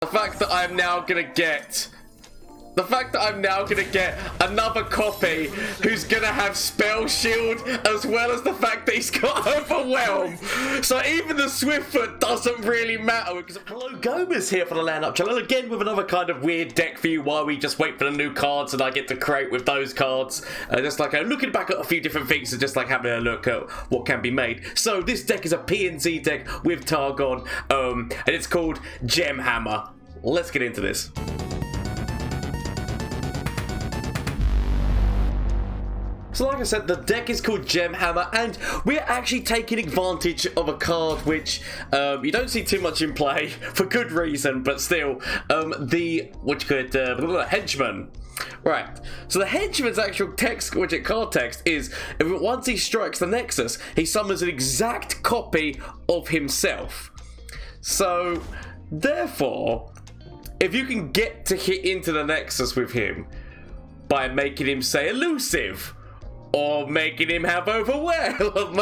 The fact that I'm now gonna get another copy who's gonna have Spell Shield, as well as the fact that he's got Overwhelm. So even the Swiftfoot doesn't really matter. Hello, Gomez here for the LAN Up channel, again with another kind of weird deck for you while we just wait for the new cards and I get to create with those cards. Just like looking back at a few different things and just like having a look at what can be made. So this deck is a PNZ deck with Targon, and it's called Gem Hammer. Let's get into this. So like I said, the deck is called Gem Hammer, and we're actually taking advantage of a card which you don't see too much in play, for good reason, but still, the Henchman. Right, so the Henchman's actual text, card text is, once he strikes the Nexus, he summons an exact copy of himself. So, therefore, if you can get to hit into the Nexus with him by making him say elusive, or making him have Overwhelm,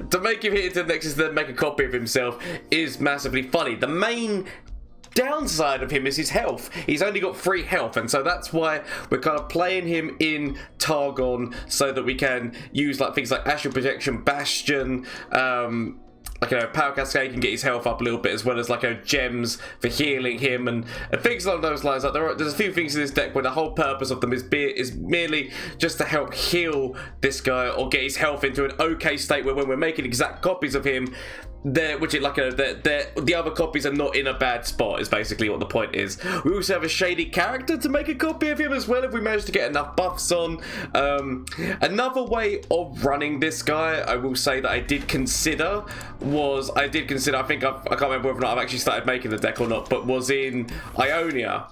to make him hit into the Nexus then make a copy of himself is massively funny. The main downside of him is his health. He's only got 3 health, and so that's why we're kind of playing him in Targon so that we can use like things like Astral Projection, Bastion, Power Cascade can get his health up a little bit, as well as gems for healing him and things along those lines. Like there's a few things in this deck where the whole purpose of them is merely just to help heal this guy or get his health into an okay state where when we're making exact copies of him, the other copies are not in a bad spot, is basically what the point is. We also have a shady character to make a copy of him as well if we manage to get enough buffs on. Another way of running this guy, I will say that I did consider, I think I can't remember whether or not I've actually started making the deck or not, but was in Ionia.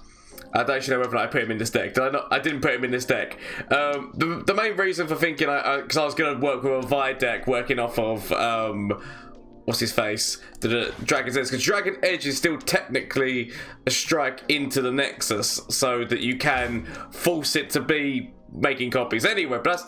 I don't actually know whether or not I put him in this deck. Did I not? I didn't put him in this deck. The main reason for thinking, because I was going to work with a Vi deck working off of what's his face? The Dragon's Edge, because Dragon Edge is still technically a strike into the Nexus, so that you can force it to be making copies anyway. But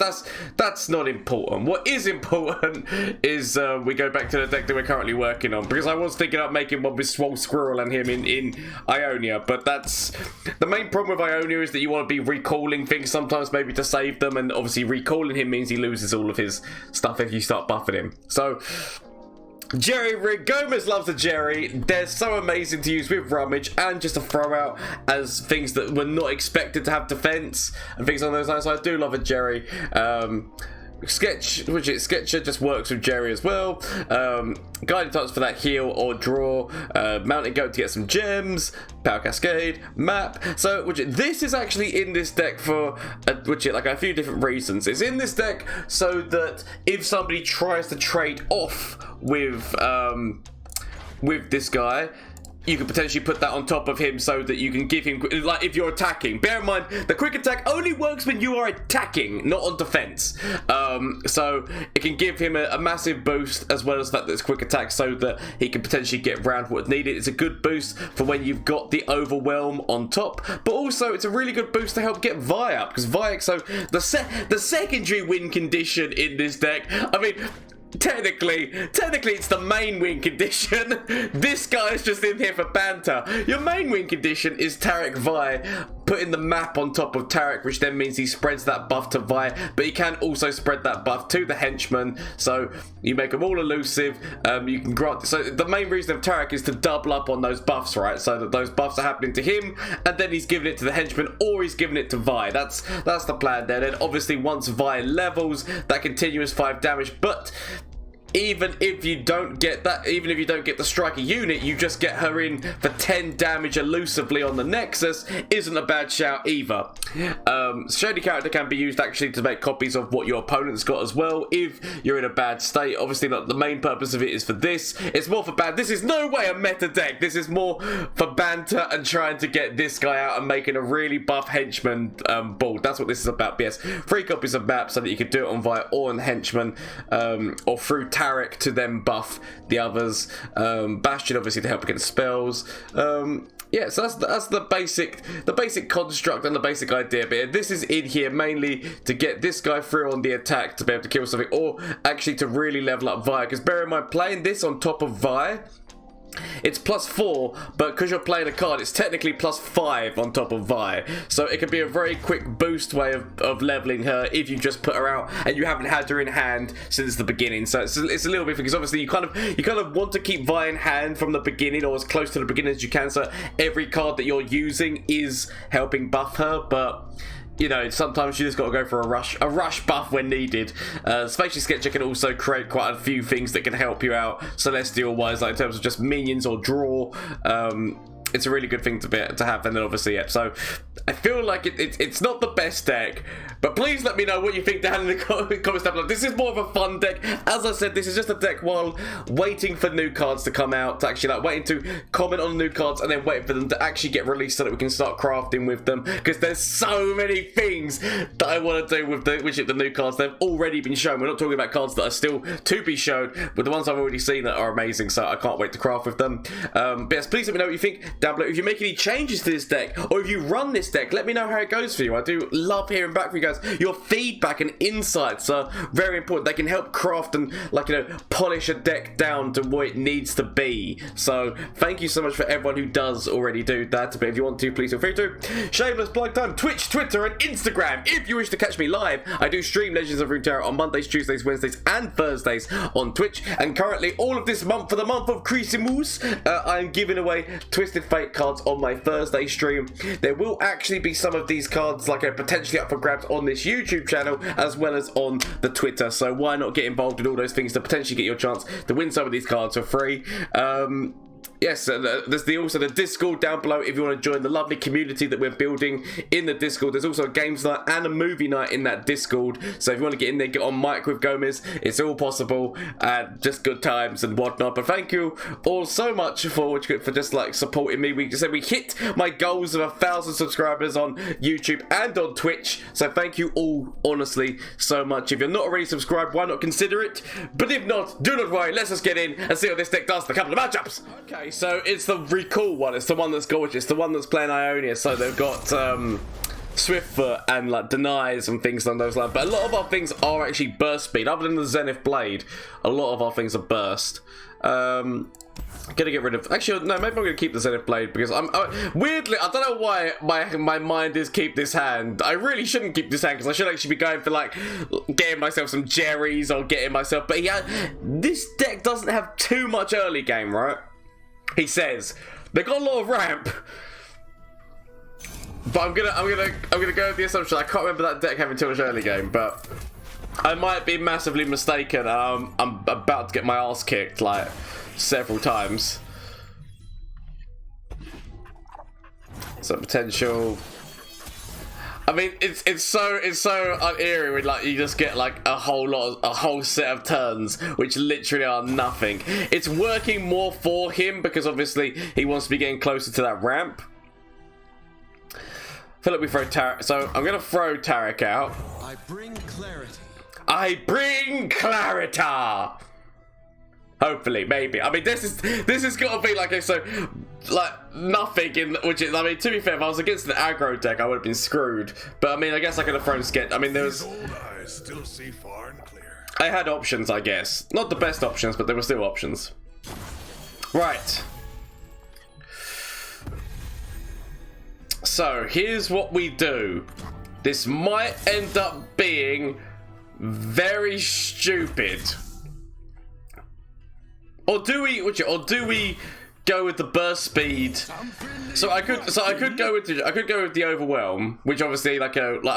that's not important. What is important is we go back to the deck that we're currently working on, because I was thinking about making one with Swole Squirrel and him in Ionia, but that's the main problem with Ionia, is that you want to be recalling things sometimes maybe to save them, and obviously recalling him means he loses all of his stuff if you start buffing him. So Jerry Rig, Gomez loves a Jerry. They're so amazing to use with Rummage and just to throw out as things that were not expected to have defense and things along those lines. So I do love a Jerry. Sketcher just works with Jerry as well. Guiding Touch for that heal or draw. Mountain Goat to get some gems. Power Cascade. Map. So this is actually in this deck for a few different reasons. It's in this deck so that if somebody tries to trade off with this guy, you could potentially put that on top of him so that you can give him, like if you're attacking. Bear in mind, the quick attack only works when you are attacking, not on defense. So it can give him a massive boost, as well as that it's quick attack, so that he can potentially get around what's needed. It's a good boost for when you've got the Overwhelm on top, but also it's a really good boost to help get Vi up, because Vi, so the secondary win condition in this deck, I mean, Technically, it's the main win condition. This guy's just in here for banter. Your main win condition is Taric Vi putting the map on top of Taric, which then means he spreads that buff to Vi, but he can also spread that buff to the Henchman, so you make them all elusive. You can grant, so the main reason of Taric is to double up on those buffs, right? So that those buffs are happening to him, and then he's giving it to the Henchman, or he's giving it to Vi. That's the plan there. Then obviously once Vi levels, that continuous 5 damage, but even if you don't get the striker unit, you just get her in for 10 damage elusively on the Nexus, isn't a bad shout either. Shady character can be used actually to make copies of what your opponent's got as well, if you're in a bad state. Obviously not the main purpose of it is for this. It's more for this is no way a meta deck. This is more for banter and trying to get this guy out and making a really buff Henchman board. That's what this is about. But yes, 3 copies of map so that you can do it on Vi or on Henchman, or through Taric to then buff the others. Bastion obviously to help against spells. Yeah, so that's the basic construct and the basic idea. But this is in here mainly to get this guy through on the attack to be able to kill something, or actually to really level up Vi. Because bear in mind, playing this on top of Vi it's +4, but because you're playing a card, it's technically +5 on top of Vi. So it can be a very quick boost way of leveling her if you just put her out and you haven't had her in hand since the beginning. So it's a little bit, because obviously you kind of want to keep Vi in hand from the beginning, or as close to the beginning as you can, so every card that you're using is helping buff her. But you know, sometimes you just got to go for a rush buff when needed. Spatial Sketcher can also create quite a few things that can help you out celestial-wise, like in terms of just minions or draw. It's a really good thing to have, and then obviously, yeah. So I feel like it's not the best deck, but please let me know what you think down in the comments down below. This is more of a fun deck. As I said, this is just a deck while waiting for new cards to come out, to actually like waiting to comment on new cards and then waiting for them to actually get released so that we can start crafting with them, because there's so many things that I want to do with the new cards. They've already been shown. We're not talking about cards that are still to be shown, but the ones I've already seen that are amazing, so I can't wait to craft with them. But yes, please let me know what you think down below. If you make any changes to this deck, or if you run this deck, let me know how it goes for you. I do love hearing back from you guys. Your feedback and insights are very important. They can help craft and, like, you know, polish a deck down to what it needs to be. So thank you so much for everyone who does already do that. But if you want to, please feel free to. Shameless plug time: Twitch, Twitter, and Instagram. If you wish to catch me live, I do stream Legends of Runeterra on Mondays, Tuesdays, Wednesdays, and Thursdays on Twitch. And currently, all of this month, for the month of Christmas, I'm giving away Twisted Fate cards on my Thursday stream. There will actually be some of these cards like potentially up for grabs on this YouTube channel as well as on the Twitter, so why not get involved in all those things to potentially get your chance to win some of these cards for free. Yes, there's also the Discord down below if you want to join the lovely community that we're building in the Discord. There's also a games night and a movie night in that Discord, so if you want to get in there, get on mic with Gomez, it's all possible, and just good times and whatnot. But thank you all so much for just like supporting me. We hit my goals of 1,000 subscribers on YouTube and on Twitch, so thank you all honestly so much. If you're not already subscribed, why not consider it? But if not, do not worry, let's just get in and see what this deck does for a couple of matchups. Okay, so it's the recall one. It's the one that's gorgeous. The one that's playing Ionia. So they've got Swiftfoot and like denies and things along those lines. But a lot of our things are actually burst speed. Other than the Zenith Blade, a lot of our things are burst. Gonna get rid of. Actually, no. Maybe I'm gonna keep the Zenith Blade because weirdly, I don't know why my mind is keep this hand. I really shouldn't keep this hand because I should actually be going for like getting myself some Jerry's or getting myself. But yeah, this deck doesn't have too much early game, right? He says they got a lot of ramp, but I'm gonna go with the assumption I can't remember that deck having too much early game, but I might be massively mistaken. I'm about to get my ass kicked like several times. So potential. I mean, it's so uneering when like you just get like a whole set of turns which literally are nothing. It's working more for him because obviously he wants to be getting closer to that ramp. I feel like we throw Tarek, so I'm gonna throw Tarek out. I bring clarity. I bring Clarita. Hopefully, maybe. I mean, this is gotta be like nothing in which is. I mean, to be fair, if I was against an aggro deck, I would have been screwed. But I mean, I guess I could have thrown sketch. I mean, there was. Old eyes still see far and clear. I had options, I guess. Not the best options, but there were still options. Right. So here's what we do. This might end up being very stupid. Or do we go with the burst speed? So I could go with the overwhelm, which obviously I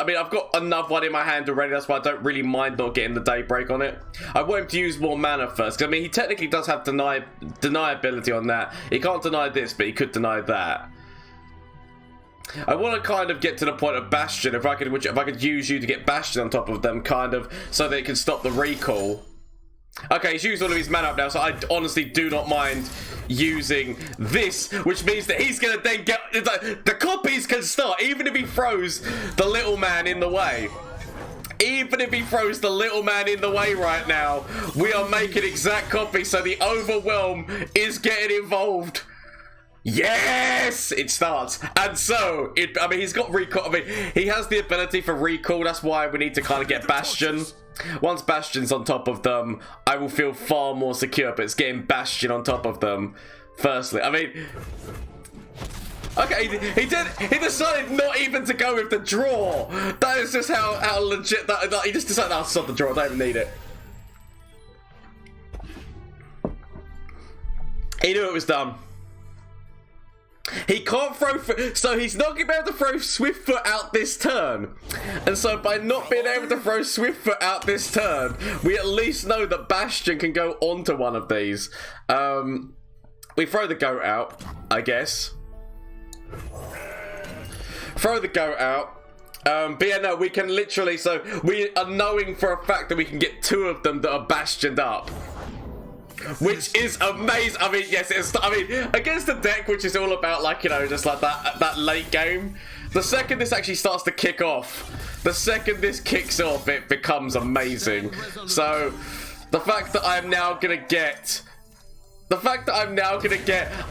mean I've got enough one in my hand already. That's why I don't really mind not getting the daybreak on it. I want him to use more mana first, because I mean he technically does have deniability on that. He can't deny this, but he could deny that. I want to kind of get to the point of Bastion. If I could use you to get Bastion on top of them, kind of, so that it can stop the recall. Okay, he's used all of his mana up now, so I honestly do not mind using this, which means that he's gonna then get the copies can start even if he throws the little man in the way. Even if he throws the little man in the way right now, we are making exact copies, so the overwhelm is getting involved. Yes, it starts, and so I mean he's got recall. I mean he has the ability for recall. That's why we need to kind of get Bastion. Once Bastion's on top of them, I will feel far more secure. But it's getting Bastion on top of them Firstly, I mean, okay, he decided not even to go with the draw. That is just how legit that he just decided, I'll stop the draw. I don't even need it. He knew it was done. He can't throw, so he's not going to be able to throw Swiftfoot out this turn. And so by not being able to throw Swiftfoot out this turn, we at least know that Bastion can go onto one of these. We throw the goat out, I guess. Throw the goat out. But yeah, no, we can literally, so we are knowing for a fact that we can get 2 of them that are bastioned up. Which is amazing. I mean, yes, against the deck, which is all about, like, you know, just like that late game. The second this actually starts to kick off, the second this kicks off, it becomes amazing. So, the fact that I'm now gonna get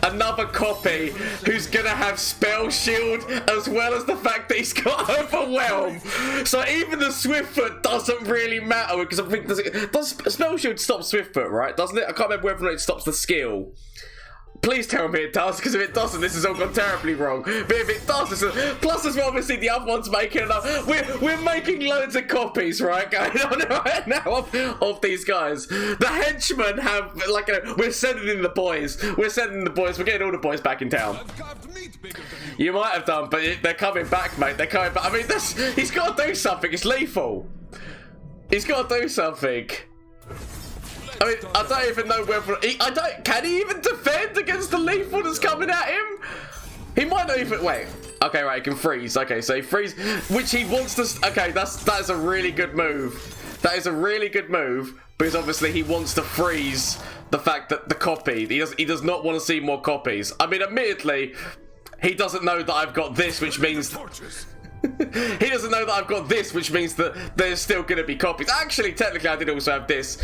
another copy who's gonna have Spell Shield, as well as the fact that he's got Overwhelm. So even the Swiftfoot doesn't really matter, because I think does Spell Shield stop Swiftfoot, right? Doesn't it? I can't remember whether or not it stops the skill. Please tell me it does, because if it doesn't, this has all gone terribly wrong. But if it does, plus as well, obviously the other one's making enough. We're making loads of copies, right, going on right now of these guys. The henchmen have, like, we're sending in the boys. We're getting all the boys back in town. You might have done, but they're coming back, mate. They're coming back. I mean, he's got to do something. It's lethal. He's got to do something. I mean, I don't even know whether can he even defend against the lethal that's coming at him? He might not even, wait. Okay, right, he can freeze. Okay, so he freeze, which he wants to, okay, that is a really good move. That is a really good move, because obviously he wants to freeze the fact that the copy, he does not want to see more copies. I mean, admittedly, he doesn't know that I've got this, which means he doesn't know that I've got this, which means that there's still going to be copies. Actually, technically, I did also have this.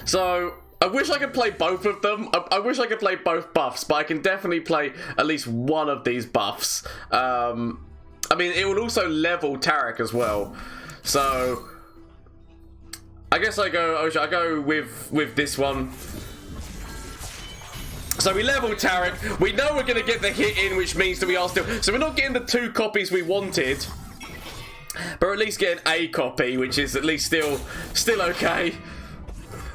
So, I wish I could play both of them. I wish I could play both buffs, but I can definitely play at least one of these buffs. I mean, it will also level Tarek as well. So, I guess I go with this one. So we level Tarek. We know we're going to get the hit in, which means that we are still... So we're not getting the 2 copies we wanted, but we're at least getting a copy, which is at least still okay.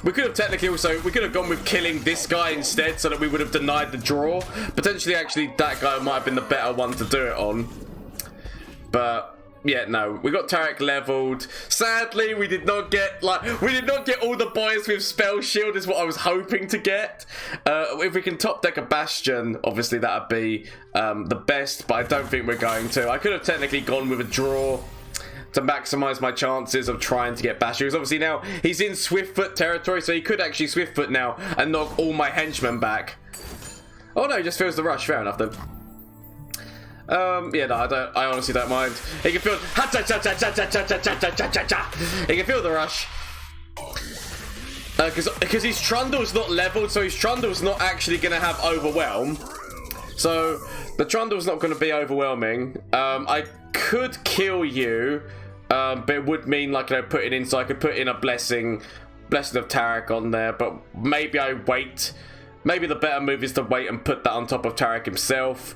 We could have technically also... We could have gone with killing this guy instead, so that we would have denied the draw. Potentially, actually, that guy might have been the better one to do it on. But... yeah, no, we got Tarek leveled. Sadly, we did not get all the boys with Spell Shield is what I was hoping to get. If we can top deck a Bastion, obviously that'd be the best, but I don't think we're going to. I could have technically gone with a draw to maximize my chances of trying to get Bastion. Because obviously now he's in Swiftfoot territory, so he could actually Swiftfoot now and knock all my henchmen back. Oh no, he just feels the rush. Fair enough then. Yeah, no, I honestly don't mind. He can feel he can feel the rush. Because his Trundle's not leveled, so his Trundle's not actually going to have Overwhelm. So, the Trundle's not going to be overwhelming. I could kill you, but it would mean, like, you know, putting in, so I could put in a Blessing of Tarek on there, but maybe I wait. Maybe the better move is to wait and put that on top of Tarek himself.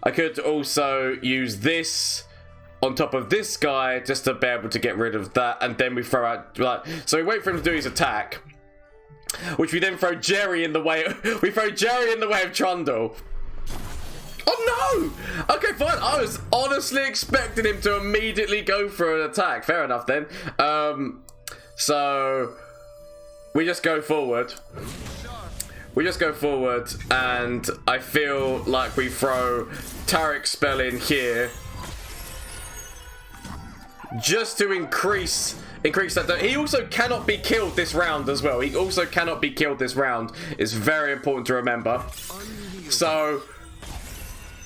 I could also use this on top of this guy just to be able to get rid of that, and then we throw out, like, so we wait for him to do his attack, which we then throw Jerry in the way. We throw Jerry in the way of Trundle. Oh no! Okay, fine. I was honestly expecting him to immediately go for an attack. Fair enough then. So we just go forward. We just go forward, and I feel like we throw Tarek's spell in here just to increase that. He also cannot be killed this round as well. He also cannot be killed this round. It's very important to remember. So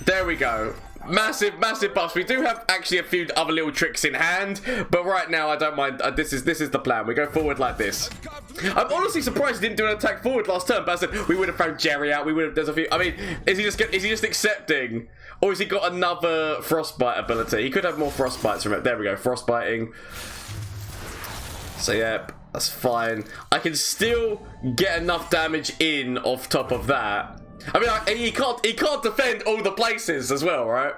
there we go. Massive buffs. We do have actually a few other little tricks in hand, but right now I don't mind. This is the plan. We go forward like this. I'm honestly surprised he didn't do an attack forward last turn, but I said we would have thrown Jerry out. We would have. There's a few. I mean, is he just accepting, or has he got another frostbite ability? He could have more frostbites from it. There we go, frostbiting. So yeah, That's fine. I can still get enough damage in off top of that. I mean, he can't defend all the places as well, right?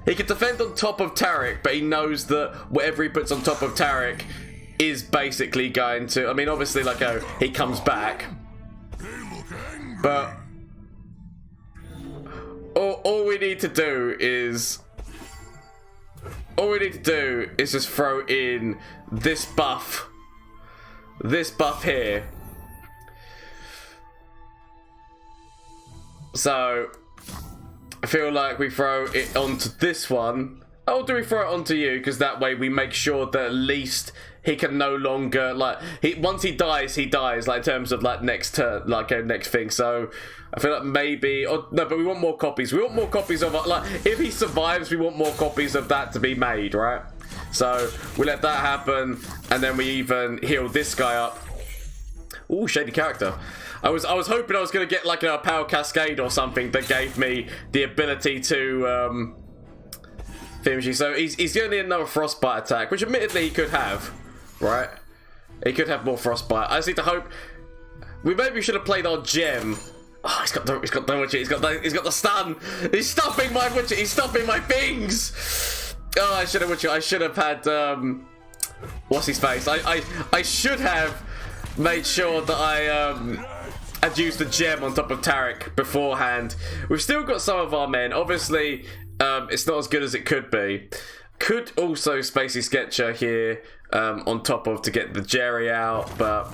He can defend on top of Taric, but he knows that whatever he puts on top of Taric is basically going to... I mean, obviously, like, he comes back. But all we need to do is... All we need to do is just throw in this buff. This buff here. So, I feel like we throw it onto this one. Oh, do we throw it onto you? Because that way we make sure that at least he can no longer, like, once he dies, like, in terms of, like, next turn, like, next thing. So, I feel like maybe, no, but we want more copies. We want more copies of, like, if he survives, we want more copies of that to be made, right? So, we let that happen, and then we even heal this guy up. Ooh, shady character. I was hoping I was going to get, like, a power cascade or something that gave me the ability to, so he's going to need another frostbite attack, which admittedly he could have, right? He could have more frostbite. I just need to hope. We maybe should have played our gem. Oh, he's got the witch. He's got the stun. He's stopping my witch. He's stopping my things. Oh, I should have had what's his face? I should have made sure that I'd used the gem on top of Taric beforehand. We've still got some of our men. Obviously, it's not as good as it could be. Could also Spacey Sketcher here on top of to get the Jerry out, but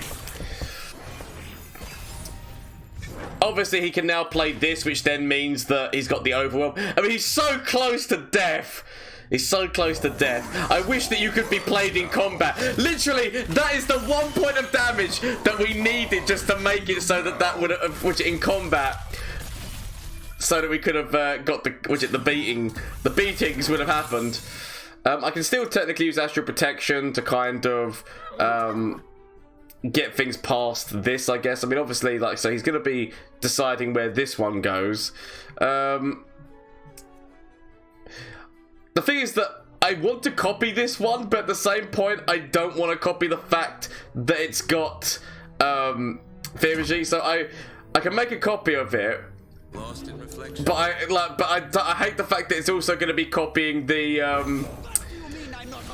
obviously he can now play this, which then means that he's got the overwhelm. I mean, he's so close to death. He's so close to death. I wish that you could be played in combat. Literally, that is the 1 point of damage that we needed just to make it so that would have, which in combat, so that we could have got the beating. The beatings would have happened. I can still technically use Astral Protection to kind of get things past this, I guess. I mean, obviously, like, so he's going to be deciding where this one goes. The thing is that I want to copy this one, but at the same point, I don't want to copy the fact that it's got Fear. So I can make a copy of it. Lost in reflection. But I hate the fact that it's also going to be copying the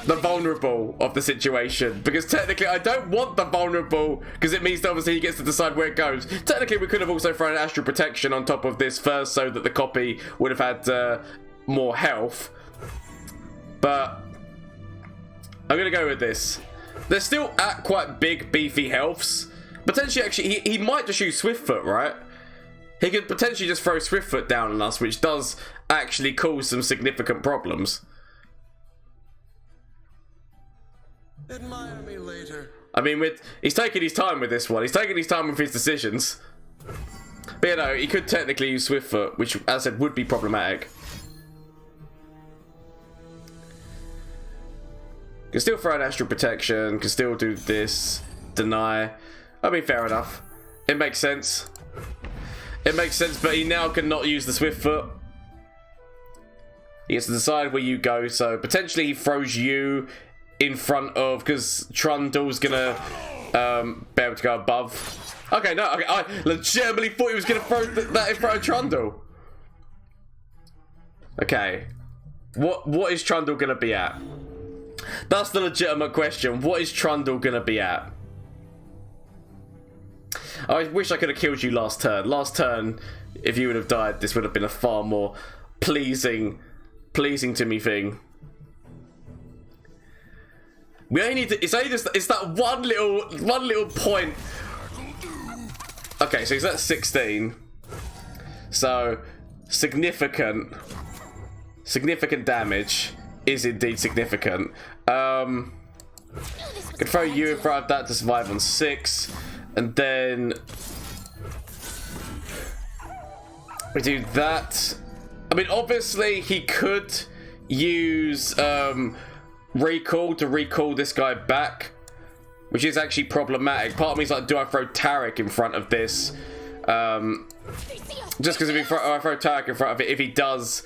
vulnerable of the situation, because technically I don't want the vulnerable, because it means that obviously he gets to decide where it goes. Technically we could have also thrown Astral Protection on top of this first, so that the copy would have had more health. But I'm gonna go with this. They're still at quite big beefy healths. Potentially, actually, he might just use Swiftfoot, right? He could potentially just throw Swiftfoot down on us, which does actually cause some significant problems. Admire me later. I mean, he's taking his time with this one. He's taking his time with his decisions. But, you know, he could technically use Swiftfoot, which, as I said, would be problematic. Can still throw an Astral Protection, can still do this, deny. I mean, fair enough. It makes sense. It makes sense, but he now cannot use the Swiftfoot. He gets to decide where you go, so potentially he throws you in front of, because Trundle's gonna be able to go above. Okay, no, okay, I legitimately thought he was gonna throw that in front of Trundle. Okay. What is Trundle gonna be at? That's the legitimate question. What is Trundle gonna be at? I wish I could have killed you last turn. Last turn, if you would have died, this would have been a far more pleasing to me thing. We only need to, it's that one little point. Okay, so he's at 16. So significant damage is indeed significant. Can throw you in front of that to survive on 6, and then we do that. I mean, obviously he could use recall to recall this guy back, which is actually problematic. Part of me is like, do I throw Taric in front of this? Just because if I throw Taric in front of it, if he does,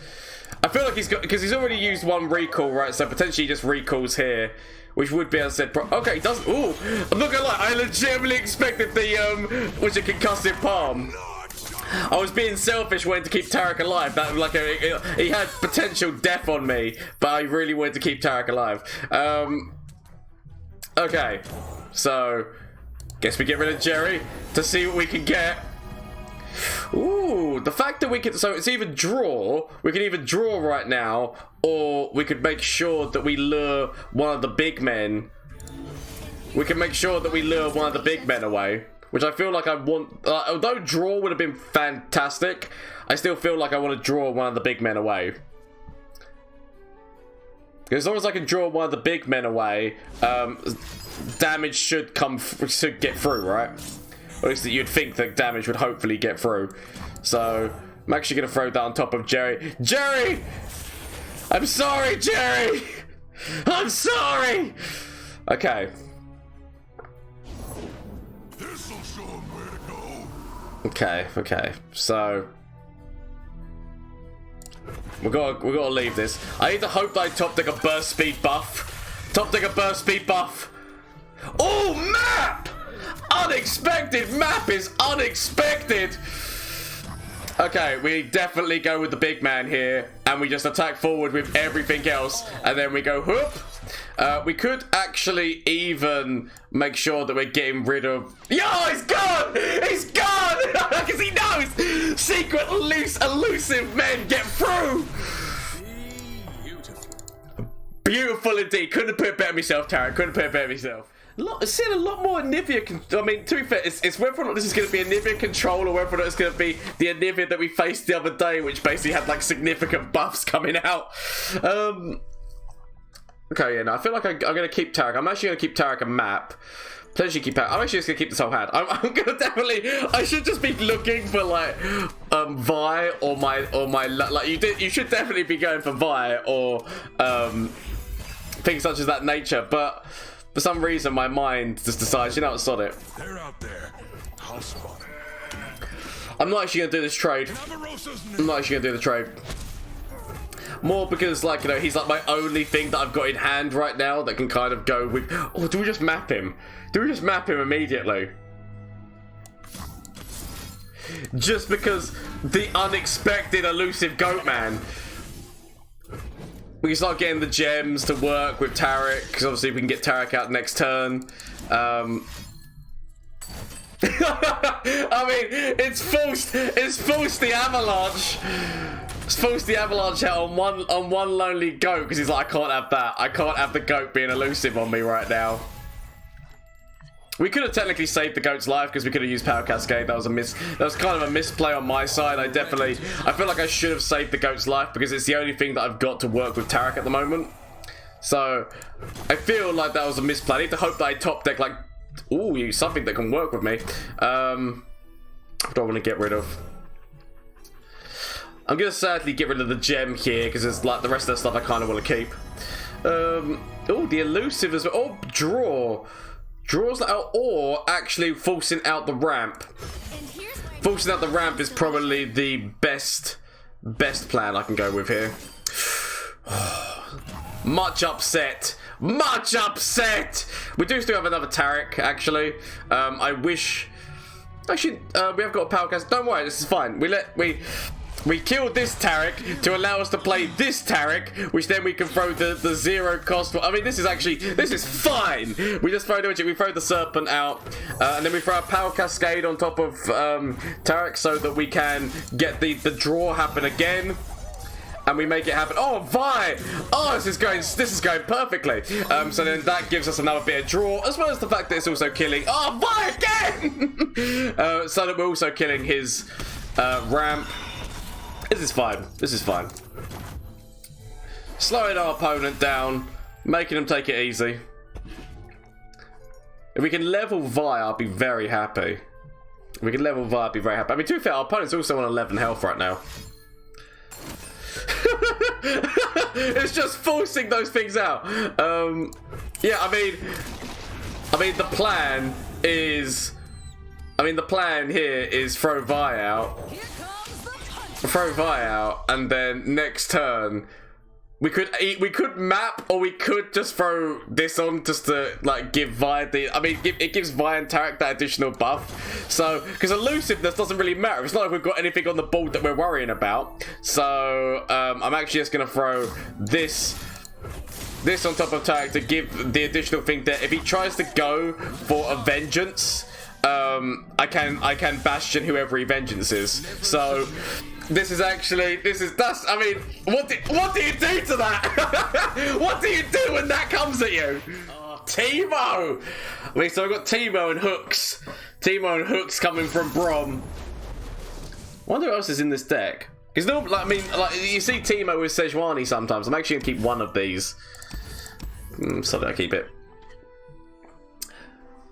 I feel like he's got, because he's already used one recall, right? So potentially he just recalls here, which would be, as I said, okay, it doesn't. Ooh, I'm not gonna lie, I legitimately expected the was a concussive palm. I was being selfish, wanting to keep Tarek alive. That like he had potential death on me, but I really wanted to keep Tarek alive. Okay, so guess we get rid of Jerry to see what we can get. Ooh, the fact that we can, so it's either draw, we can either draw right now, or we could make sure that we lure one of the big men. We can make sure that we lure one of the big men away, which I feel like I want, although draw would have been fantastic, I still feel like I want to draw one of the big men away. As long as I can draw one of the big men away, damage should get through, right? Or at least you'd think that damage would hopefully get through. So, I'm actually going to throw that on top of Jerry. Jerry! I'm sorry, Jerry! I'm sorry! Okay. Okay, so we gotta leave this. I either hope that I top deck a burst speed buff. Top deck a burst speed buff. Oh, map! Unexpected map is unexpected. Okay, we definitely go with the big man here, and we just attack forward with everything else, and then we go whoop. We could actually even make sure that we're getting rid of... Yo, he's gone! He's gone! Because he knows! Secret, elusive men get through! Beautiful indeed. Couldn't have put it better myself, Tarek. Couldn't have put it better myself. I've seen a lot more Anivia. I mean, to be fair, it's whether or not this is going to be Anivia control or whether or not it's going to be the Anivia that we faced the other day, which basically had like significant buffs coming out. Okay, yeah, no, I feel like I'm going to keep Tarek. I'm actually going to keep Tarek a map. Potentially keep Tarek. I'm actually just going to keep this whole hand. I'm going to definitely... I should just be looking for, like, Vi or my... Like, you should definitely be going for Vi or things such as that nature. But for some reason, my mind just decides, you know what, sod it. They're out there. I'll spot them. I'm not actually going to do this trade. I'm not actually going to do the trade. More because, like, you know, he's like my only thing that I've got in hand right now that can kind of go with... Oh, do we just map him? Do we just map him immediately? Just because the unexpected elusive goat man. We can start getting the gems to work with Tarek, because obviously we can get Tarek out next turn. I mean, it's forced the avalanche. It's forced the avalanche out on one lonely goat because he's like, I can't have that. I can't have the goat being elusive on me right now. We could have technically saved the goat's life because we could have used Power Cascade. That was kind of a misplay on my side. I feel like I should have saved the goat's life because it's the only thing that I've got to work with Tarek at the moment. So I feel like that was a misplay. I need to hope that I top deck like, ooh, something that can work with me. What do I want to get rid of? I'm going to sadly get rid of the gem here because it's like the rest of the stuff I kind of want to keep. Oh, the elusive as well. Oh, draw. Draws out, or actually forcing out the ramp. Forcing out the ramp is probably the best plan I can go with here. Much upset. Much upset. We do still have another Tarek, actually. I wish... Actually, we have got a power cast. Don't worry, this is fine. We killed this Tarek to allow us to play this Tarek, which then we can throw the zero cost. I mean, this is fine. We just throw the serpent out, and then we throw a power cascade on top of Tarek so that we can get the draw happen again. And we make it happen. Oh, Vi! Oh, this is going perfectly. So then that gives us another bit of draw, as well as the fact that it's also killing. Oh, Vi again! So that we're also killing his ramp. This is fine. This is fine. Slowing our opponent down, making him take it easy. If we can level Vi, I'll be very happy. If we can level Vi, I'll be very happy. I mean, to be fair, our opponent's also on 11 health right now. It's just forcing those things out. Yeah, I mean, the plan is... I mean, the plan here is throw Vi out. Throw Vi out, and then next turn We could map, or we could just throw this on just to like give Vi the. I mean, it gives Vi and Tarek that additional buff. So, because elusiveness doesn't really matter. It's not like we've got anything on the board that we're worrying about. So, I'm actually just gonna throw this on top of Tarek to give the additional thing that if he tries to go for a vengeance, I can bastion whoever he vengeance is. So. That's, I mean, what do you do to that? What do you do when that comes at you? Oh, Teemo! I mean, so I've got Teemo and Hooks. Teemo and Hooks coming from Braum. I wonder what else is in this deck. Because, like, I mean, like, you see Teemo with Sejuani sometimes. I'm actually going to keep one of these. So did I keep it?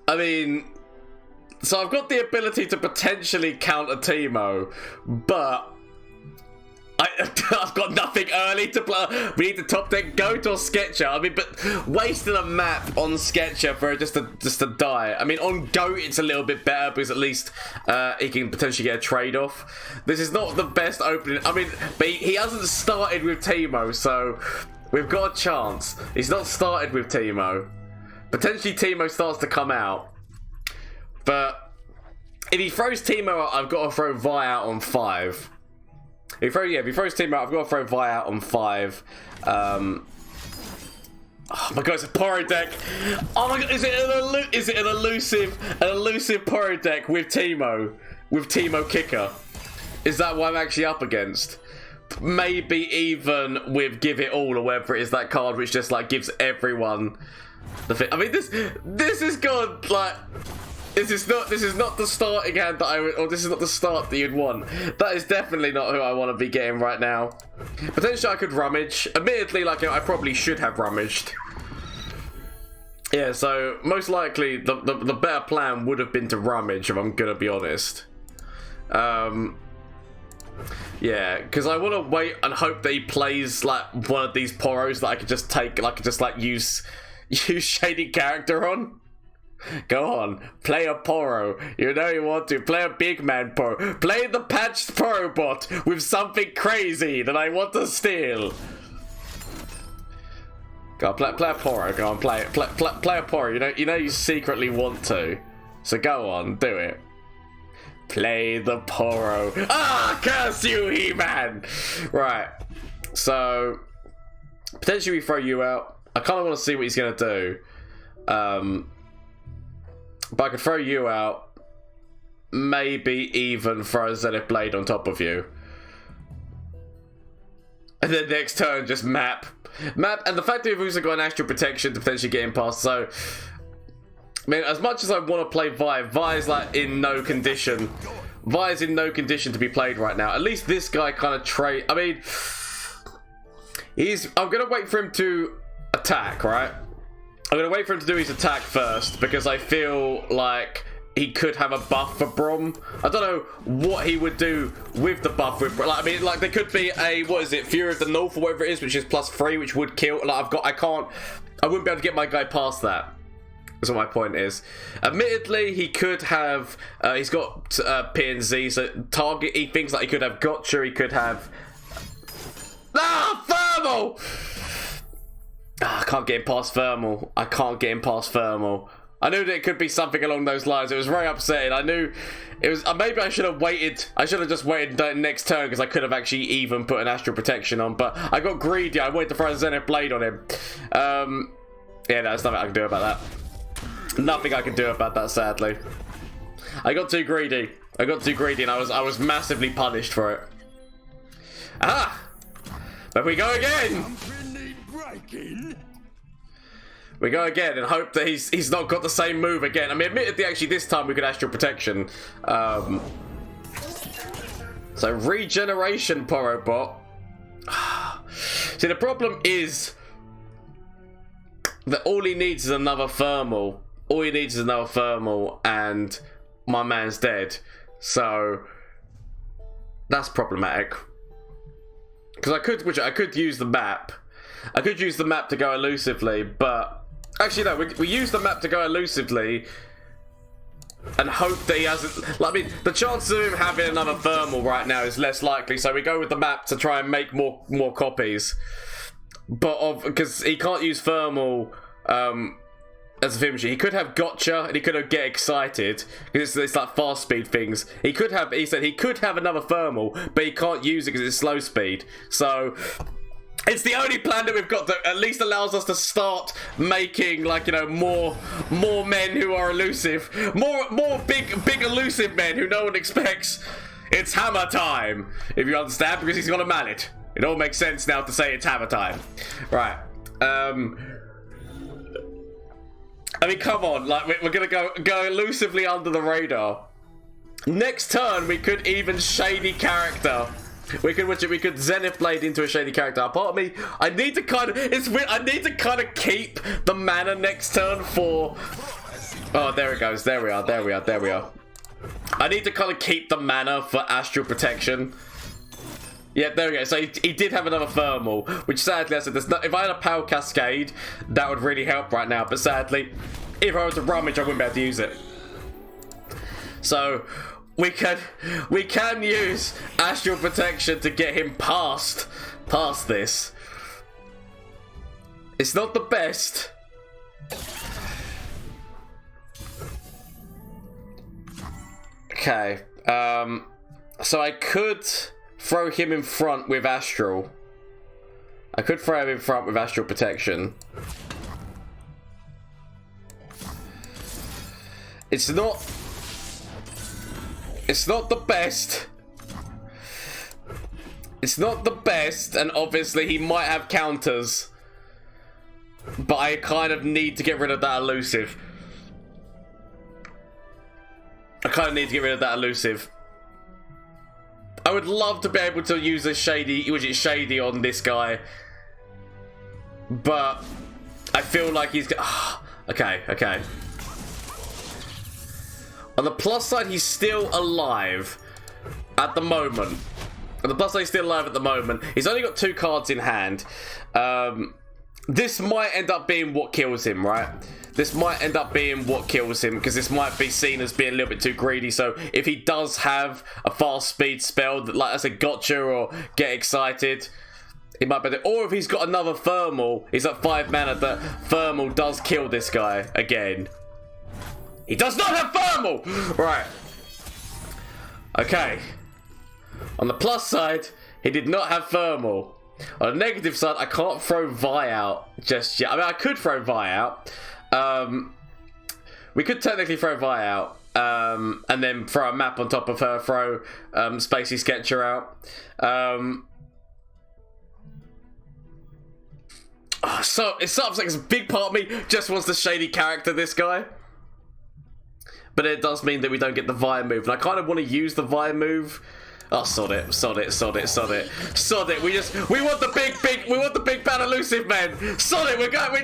I mean, so I've got the ability to potentially counter Teemo, but I've got nothing early to play. We need to top deck Goat or Sketcher. I mean, but wasting a map on Sketcher for just to die. I mean, on Goat it's a little bit better because at least he can potentially get a trade-off. This is not the best opening. I mean, but he hasn't started with Teemo, so we've got a chance. He's not started with Teemo. Potentially Teemo starts to come out. But if he throws Teemo out, I've got to throw Vi out on 5. If he throws Teemo out, I've got to throw Vi out on 5. Oh my god, it's a Poro deck. Oh my god, is it an elusive Poro deck with Teemo Kicker? Is that what I'm actually up against? Maybe even with Give It All or whatever it is, that card which just like gives everyone the thing. I mean, this is good. Like, this is not the starting hand that I would, or this is not the start that you'd want. That is definitely not who I want to be getting right now. Potentially I could rummage. Admittedly, like, I probably should have rummaged. Yeah, so most likely the better plan would have been to rummage, if I'm gonna be honest. Yeah, because I want to wait and hope that he plays like one of these Poros that I could just take, like use shady character on. Go on, play a Poro. You know you want to. Play a big man Poro. Play the patched Poro bot with something crazy that I want to steal. Go on, play a Poro. Go on, play a Poro. You know you secretly want to. So go on, do it. Play the Poro. Ah, curse you, He-Man! Right. So potentially we throw you out. I kind of want to see what he's gonna do. But I could throw you out, maybe even throw a Zenith Blade on top of you. And then next turn, just map. And the fact that we've also got an Astral Protection to potentially get him past, so... I mean, as much as I want to play Vi, Vi's like in no condition. Vi's in no condition to be played right now. At least this guy kind of I mean... I'm going to wait for him to attack, right? I'm going to wait for him to do his attack first, because I feel like he could have a buff for Braum. I don't know what he would do with the buff with Braum. Like, I mean, like, there could be a, what is it, Fury of the North or whatever it is, which is +3, which would kill. Like, I wouldn't be able to get my guy past that. That's what my point is. Admittedly, he could have, he's got P&Z, so target, he thinks like he could have Gotcha, he could have... Thermal! I can't get him past Thermal. I can't get him past Thermal. I knew that it could be something along those lines. It was very upsetting. I knew it was... maybe I should have waited. I should have just waited next turn, because I could have actually even put an Astral Protection on. But I got greedy. I wanted to throw a Zenith Blade on him. Yeah, no, there's nothing I can do about that. Nothing I can do about that, sadly. I got too greedy. And I was massively punished for it. Ah! But we go again! We go again and hope that he's not got the same move again. I mean, admittedly, actually, this time we could Astral Protection. So, regeneration Poro bot. See, the problem is that all he needs is another Thermal. All he needs is another Thermal, and my man's dead. So, that's problematic. Because I could use the map. I could use the map to go elusively, but... Actually, no, we use the map to go elusively and hope that he hasn't... Like, I mean, the chances of him having another Thermal right now is less likely, so we go with the map to try and make more copies. but because he can't use thermal as a finisher. He could have gotcha and he could have get excited because it's like fast speed things. He said he could have another thermal, but he can't use it because it's slow speed. So it's the only plan that we've got that at least allows us to start making, like, you know, more men who are elusive, more big elusive men who no one expects. It's hammer time, if you understand, because he's got a mallet. It all makes sense now to say it's hammer time. Right. I mean, come on, like, we're gonna go elusively under the radar. Next turn, we could even shady character. We could Zenith Blade into a shady character. Part of me, I need to kind of, it's weird, I need to kind of keep the mana next turn for, oh, there it goes, there we are. I need to kind of keep the mana for Astral Protection. Yeah, there we go. So he did have another thermal, which sadly, I said, if I had a Power Cascade, that would really help right now. But sadly, if I was a rummage, I wouldn't be able to use it. So we can use Astral Protection to get him past this. It's not the best. Okay. So I could throw him in front with Astral. I could throw him in front with Astral Protection. It's not the best. It's not the best, and obviously he might have counters. But I kind of need to get rid of that elusive. I would love to be able to use a shady on this guy, but I feel like he's okay. On the plus side, he's still alive at the moment. He's only got 2 cards in hand. This might end up being what kills him, right? This might end up being what kills him, because this might be seen as being a little bit too greedy. So if he does have a fast speed spell, that, like I said, gotcha or get excited, he might be there. Or if he's got another thermal, he's at 5 mana, that thermal does kill this guy again. He does not have thermal! Right. Okay. On the plus side, he did not have thermal. On the negative side, I can't throw Vi out just yet. I mean, I could throw Vi out. We could technically throw Vi out, and then throw a map on top of her, throw Spacey Sketcher out. So it sounds like a big part of me just wants the shady character, this guy. But it does mean that we don't get the Vi move, and I kind of want to use the Vi move. Oh, sod it. We want the big bad elusive man. Sod it,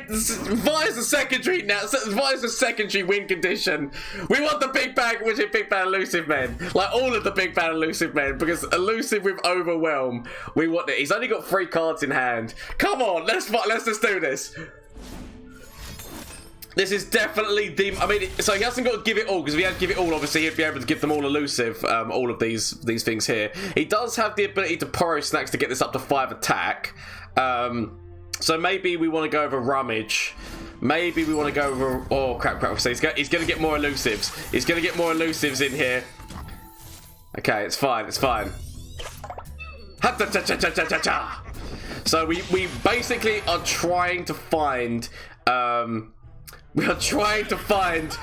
Vi's a secondary now. Vi's a secondary win condition. We want the big bad elusive men. Like all of the big bad elusive men, because elusive with overwhelm, we want it. He's only got 3 cards in hand. Come on, let's just do this. This is definitely the... I mean, so he hasn't got to give it all, because if he had to give it all, obviously he'd be able to give them all elusive, all of these things here. He does have the ability to Poro Snacks to get this up to 5 attack. So maybe we want to go over Rummage. Maybe we want to go over... Oh, crap. So he's going to get more elusives. He's going to get more elusives in here. Okay, it's fine. So we basically are trying to find... we are trying to find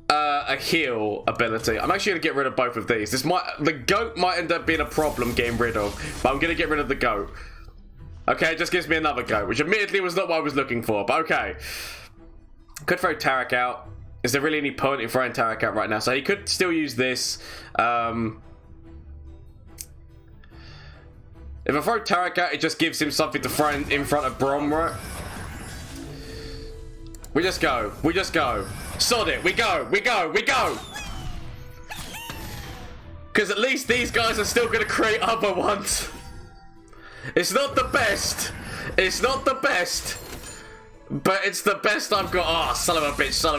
a heal ability. I'm actually going to get rid of both of these. The goat might end up being a problem getting rid of, but I'm going to get rid of the goat. Okay, it just gives me another goat, which admittedly was not what I was looking for, but okay. Could throw Tarek out. Is there really any point in throwing Tarek out right now? So he could still use this. If I throw Tarek out, it just gives him something to throw in front of Braum, right? We just go. Sod it. We go. Because at least these guys are still going to create other ones. It's not the best. But it's the best I've got. Oh, son of a bitch. So,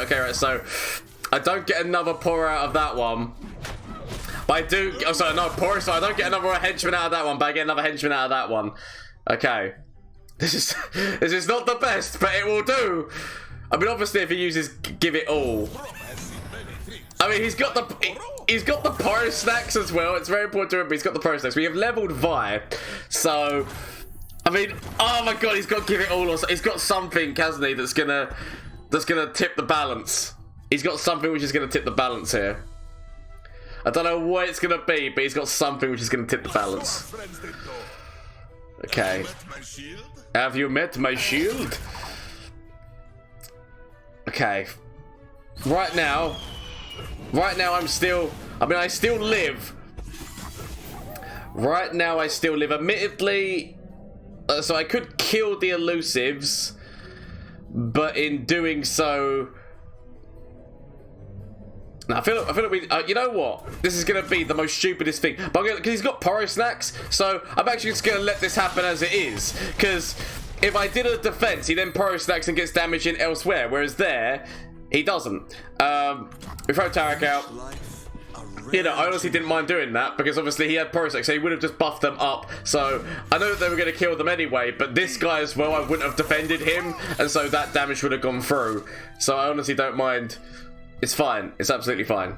okay, right. So, I don't get another pour out of that one. But I do... Oh, sorry, no, porous. I don't get another henchman out of that one, but I get another henchman out of that one. Okay. This is not the best, but it will do. I mean, obviously, if he uses give it all. I mean, he's got the pro snacks as well. It's very important to remember he's got the pro snacks. We have leveled Vi, so I mean, oh my god, he's got give it all. Also, he's got something, hasn't he? That's gonna tip the balance. He's got something which is gonna tip the balance here. I don't know what it's gonna be, but he's got something which is gonna tip the balance. Okay. Have you met my shield? Okay. Right now, I'm still... I mean, I still live. Right now, I still live. Admittedly, so I could kill the elusives, but in doing so... I feel like we... you know what? This is going to be the most stupidest thing. But because he's got Poro Snacks, so I'm actually just going to let this happen as it is. Because if I did a defense, he then Poro Snacks and gets damage in elsewhere. Whereas there, he doesn't. We throw Tarek out. You know, I honestly didn't mind doing that. Because obviously he had Poro Snacks, so he would have just buffed them up. So I know that they were going to kill them anyway. But this guy as well, I wouldn't have defended him. And so that damage would have gone through. So I honestly don't mind... It's fine. It's absolutely fine.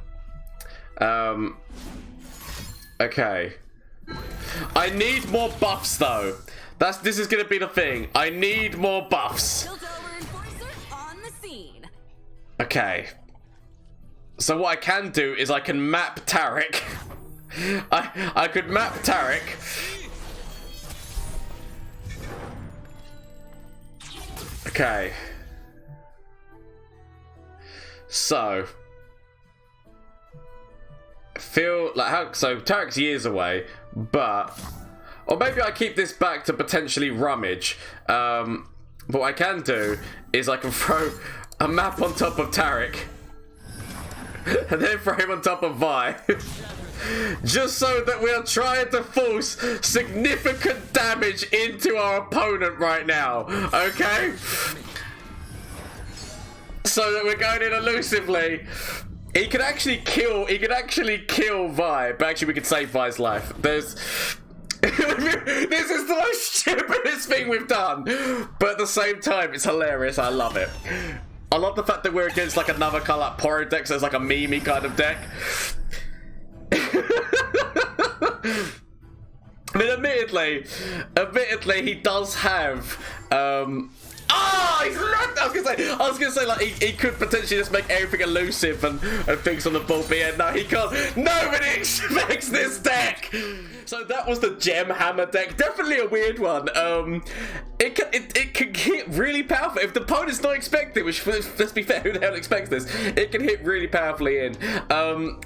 Okay. I need more buffs, though. This is gonna be the thing. I need more buffs. Okay. So what I can do is I can map Tarek. I could map Tarek. Okay. So, feel like how? So Tarek's years away, but or maybe I keep this back to potentially rummage. But what I can do is I can throw a map on top of Tarek, and then throw him on top of Vi, just so that we are trying to force significant damage into our opponent right now. Okay. So that we're going in elusively. He could actually kill Vi, but actually we could save Vi's life. This is the most stupidest thing we've done. But at the same time, it's hilarious. I love it. I love the fact that we're against like another kind of like Poro deck, so it's like a meme kind of deck. I mean, admittedly, he does have oh, he's left. I was gonna say like he could potentially just make everything elusive and things on the board, but yeah, no, he can't. Nobody expects this deck. So that was the Gem Hammer deck. Definitely a weird one. It can hit really powerful if the opponent's not expecting. Which, let's be fair, who the hell expects this? It can hit really powerfully in.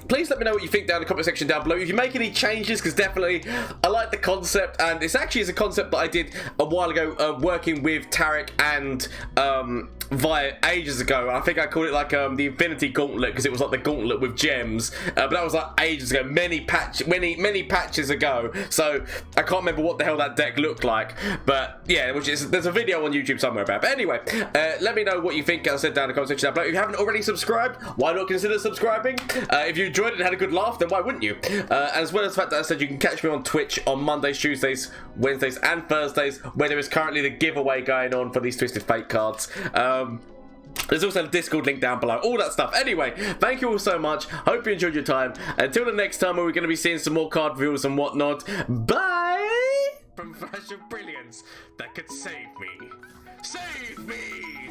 Please let me know what you think down in the comment section down below. If you make any changes, because definitely I like the concept, and it's actually a concept that I did a while ago, working with Tarek and Vi ages ago. I think I called it like the Infinity Gauntlet, because it was like the gauntlet with gems. But that was like ages ago, many patches ago. So I can't remember what the hell that deck looked like. But yeah, there's a video on YouTube somewhere about it. But anyway, let me know what you think, as I said, down in the comment section down below. If you haven't already subscribed, why not consider subscribing? If you enjoyed it and had a good laugh, then why wouldn't you? As well as the fact that I said you can catch me on Twitch on Mondays, Tuesdays, Wednesdays and Thursdays, where there is currently the giveaway going on for these Twisted Fate cards. There's also the Discord link down below, all that stuff. Anyway, thank you all so much. Hope you enjoyed your time. Until the next time, where we're going to be seeing some more card reveals and whatnot. Bye! From Flash of Brilliance, that could save me. Save me!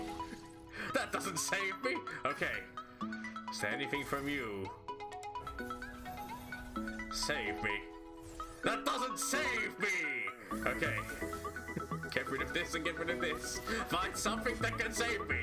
That doesn't save me. Okay. Is there anything from you? Save me. That doesn't save me! Okay. Get rid of this and get rid of this. Find something that can save me.